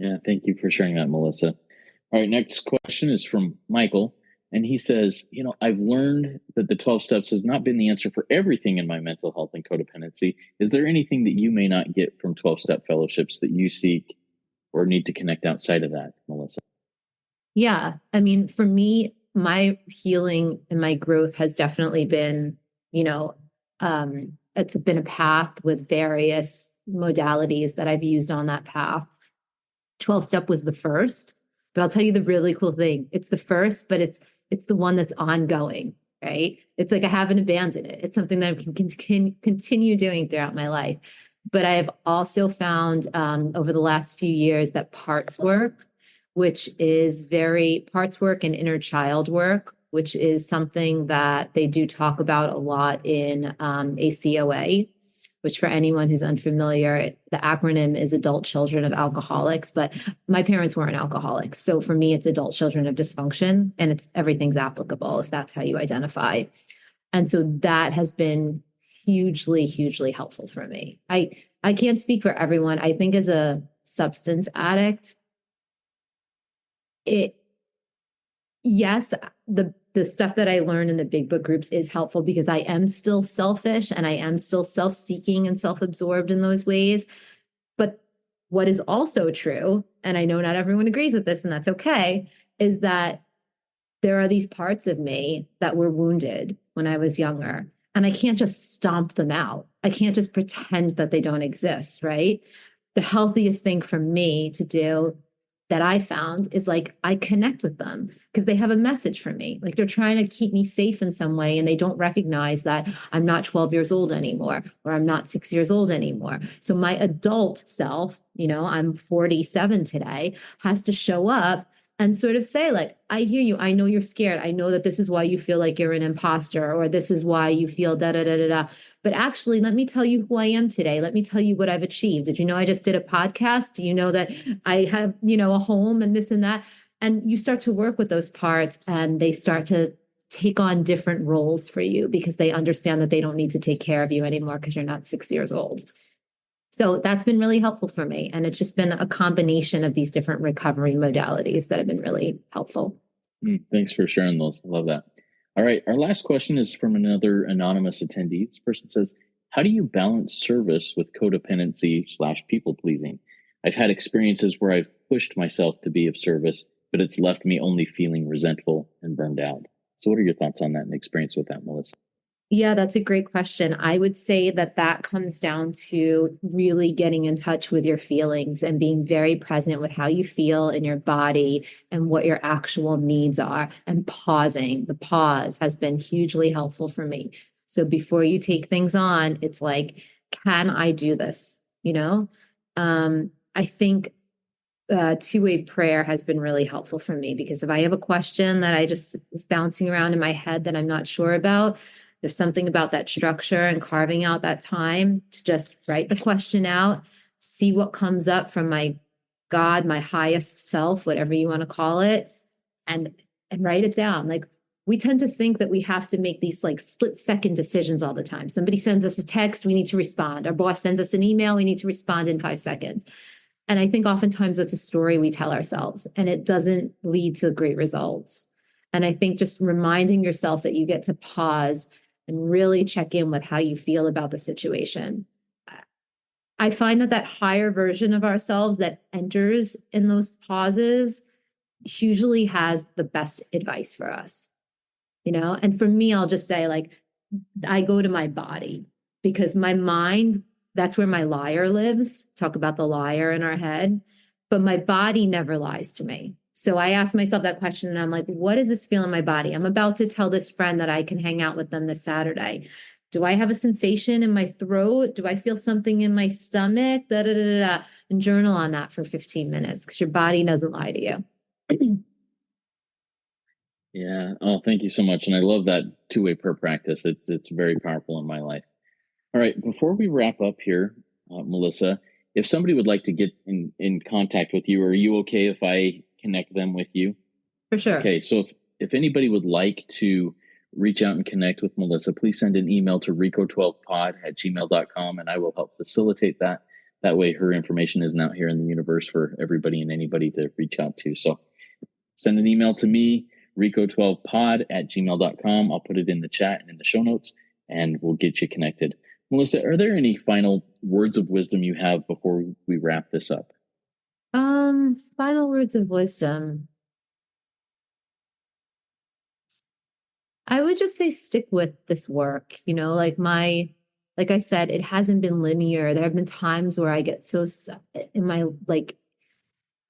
Yeah, thank you for sharing that, Melissa. All right, next question is from Michael. And he says, I've learned that the 12 steps has not been the answer for everything in my mental health and codependency. Is there anything that you may not get from 12-step fellowships that you seek or need to connect outside of that, Melissa? Yeah. I mean, for me, my healing and my growth has definitely been, it's been a path with various modalities that I've used on that path. 12-step was the first, but I'll tell you the really cool thing. It's the first, but it's the one that's ongoing, right? It's like I haven't abandoned it. It's something that I can continue doing throughout my life. But I have also found over the last few years that parts work, which is parts work and inner child work, which is something that they do talk about a lot in ACOA, which for anyone who's unfamiliar, the acronym is Adult Children of Alcoholics, but my parents weren't alcoholics. So for me, it's Adult Children of Dysfunction, and everything's applicable if that's how you identify. And so that has been hugely, hugely helpful for me. I can't speak for everyone. I think as a substance addict, yes, the stuff that I learned in the big book groups is helpful because I am still selfish and I am still self-seeking and self-absorbed in those ways. But what is also true, and I know not everyone agrees with this, and that's okay, is that there are these parts of me that were wounded when I was younger, and I can't just stomp them out. I can't just pretend that they don't exist, right? The healthiest thing for me to do that I found is like I connect with them because they have a message for me. Like they're trying to keep me safe in some way, and they don't recognize that I'm not 12 years old anymore, or I'm not 6 years old anymore. So my adult self, I'm 47 today, has to show up and sort of say, like, I hear you. I know you're scared. I know that this is why you feel like you're an imposter, or this is why you feel da da da da da. But actually, let me tell you who I am today. Let me tell you what I've achieved. Did you know I just did a podcast? Do you know that I have, a home and this and that? And you start to work with those parts, and they start to take on different roles for you because they understand that they don't need to take care of you anymore because you're not 6 years old. So that's been really helpful for me. And it's just been a combination of these different recovery modalities that have been really helpful. Thanks for sharing those. I love that. All right. Our last question is from another anonymous attendee. This person says, how do you balance service with codependency/people pleasing? I've had experiences where I've pushed myself to be of service, but it's left me only feeling resentful and burned out. So what are your thoughts on that and experience with that, Melissa? Yeah, that's a great question. I would say that comes down to really getting in touch with your feelings and being very present with how you feel in your body and what your actual needs are, and pausing. The pause has been hugely helpful for me. So before you take things on, it's like, can I do this? I think two-way prayer has been really helpful for me because if I have a question that I just is bouncing around in my head that I'm not sure about, there's something about that structure and carving out that time to just write the question out, see what comes up from my God, my highest self, whatever you want to call it, and write it down. Like, we tend to think that we have to make these like split-second decisions all the time. Somebody sends us a text, we need to respond. Our boss sends us an email, we need to respond in 5 seconds. And I think oftentimes that's a story we tell ourselves, and it doesn't lead to great results. And I think just reminding yourself that you get to pause and really check in with how you feel about the situation. I find that higher version of ourselves that enters in those pauses usually has the best advice for us, And for me, I'll just say, like, I go to my body because my mind, that's where my liar lives. Talk about the liar in our head. But my body never lies to me. So I ask myself that question and I'm like, what does this feel in my body? I'm about to tell this friend that I can hang out with them this Saturday. Do I have a sensation in my throat? Do I feel something in my stomach? Da, da, da, da, da. And journal on that for 15 minutes because your body doesn't lie to you. Yeah. Oh, thank you so much. And I love that two-way prayer practice. It's very powerful in my life. All right. Before we wrap up here, Melissa, if somebody would like to get in contact with you, are you okay if I connect them with you? For sure. Okay. So if anybody would like to reach out and connect with Melissa, please send an email to rico12pod@gmail.com and I will help facilitate that. That way her information isn't out here in the universe for everybody and anybody to reach out to. So send an email to me, rico12pod@gmail.com. I'll put it in the chat and in the show notes and we'll get you connected. Melissa, are there any final words of wisdom you have before we wrap this up? Final words of wisdom. I would just say stick with this work. Like my like I said, it hasn't been linear. There have been times where I get so in my, like,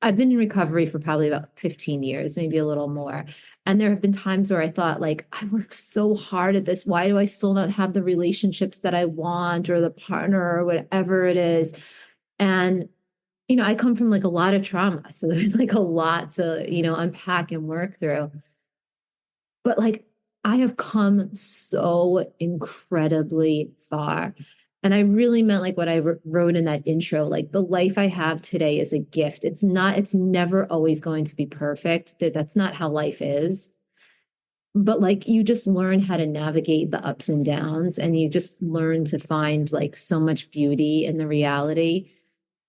I've been in recovery for probably about 15 years, maybe a little more. And there have been times where I thought, like, I work so hard at this. Why do I still not have the relationships that I want, or the partner, or whatever it is? And, I come from like a lot of trauma. So there's like a lot to, unpack and work through. But like, I have come so incredibly far. And I really meant like what I wrote in that intro, like the life I have today is a gift. It's never always going to be perfect. That's not how life is. But like, you just learn how to navigate the ups and downs, and you just learn to find like so much beauty in the reality.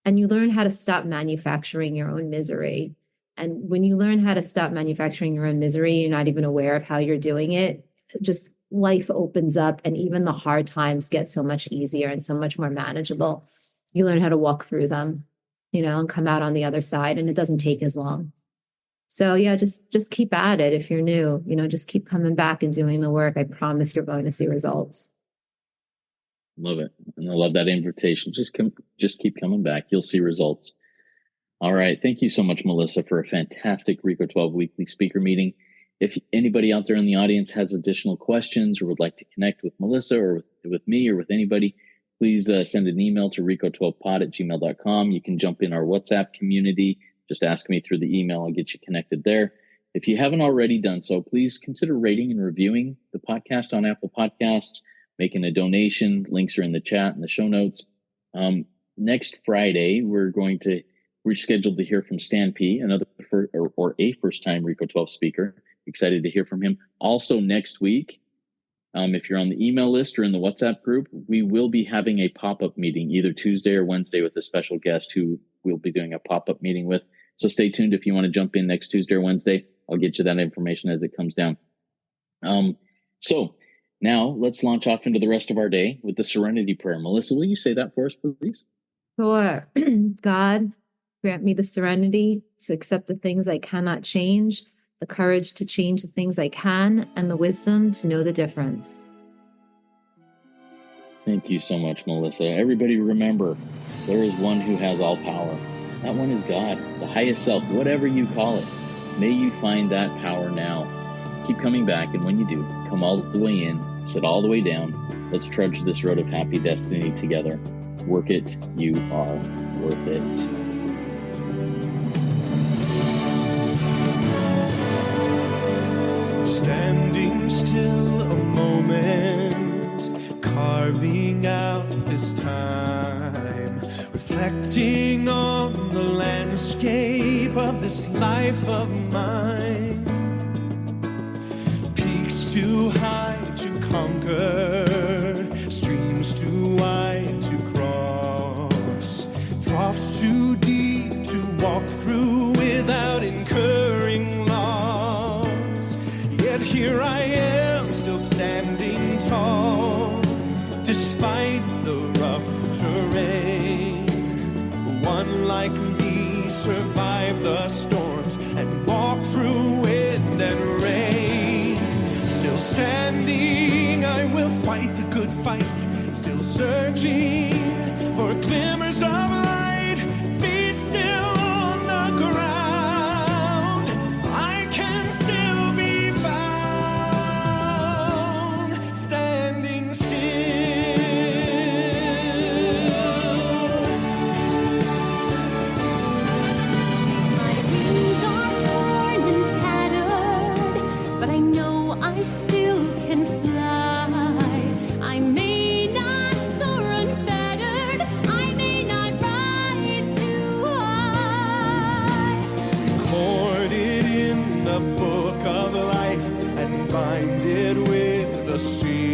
And you learn how to stop manufacturing your own misery. And when you learn how to stop manufacturing your own misery, you're not even aware of how you're doing it. Just life opens up, and even the hard times get so much easier and so much more manageable. You learn how to walk through them, and come out on the other side, and it doesn't take as long. So yeah, just keep at it. If you're new, just keep coming back and doing the work. I promise you're going to see results. Love it. And I love that invitation. Just keep coming back. You'll see results. All right. Thank you so much, Melissa, for a fantastic RICO 12 weekly speaker meeting. If anybody out there in the audience has additional questions or would like to connect with Melissa or with me or with anybody, please send an email to rico12pod@gmail.com. You can jump in our WhatsApp community. Just ask me through the email. I'll get you connected there. If you haven't already done so, please consider rating and reviewing the podcast on Apple Podcasts, making a donation. Links are in the chat and the show notes. Next Friday, we're scheduled to hear from Stan P., another a first-time RICO 12 speaker. Excited to hear from him. Also next week, if you're on the email list or in the WhatsApp group, we will be having a pop-up meeting either Tuesday or Wednesday with a special guest who we'll be doing a pop-up meeting with. So stay tuned if you want to jump in next Tuesday or Wednesday. I'll get you that information as it comes down. So now let's launch off into the rest of our day with the Serenity Prayer. Melissa, will you say that for us, please? Sure. God, grant me the serenity to accept the things I cannot change, the courage to change the things I can, and the wisdom to know the difference. Thank you so much, Melissa. Everybody remember, there is one who has all power. That one is God, the highest self, whatever you call it. May you find that power now. Keep coming back, and when you do, come all the way in, sit all the way down. Let's trudge this road of happy destiny together. Work it. You are worth it. Standing still a moment, carving out this time, reflecting on the landscape of this life of mine. Peaks too high to conquer, streams too wide to cross, troughs too deep to walk through without incurring loss. Yet here I am, still standing tall, despite the rough terrain. One like me survived the storms and walked through wind and rain. Still standing, I will fight the good fight, still searching for glimmers of light, feet still on the ground. I can still be found, standing still. My wings are torn and tattered, but I know I still can fly. I may not soar unfettered, I may not rise too high. Recorded in the book of life and bind it with the seal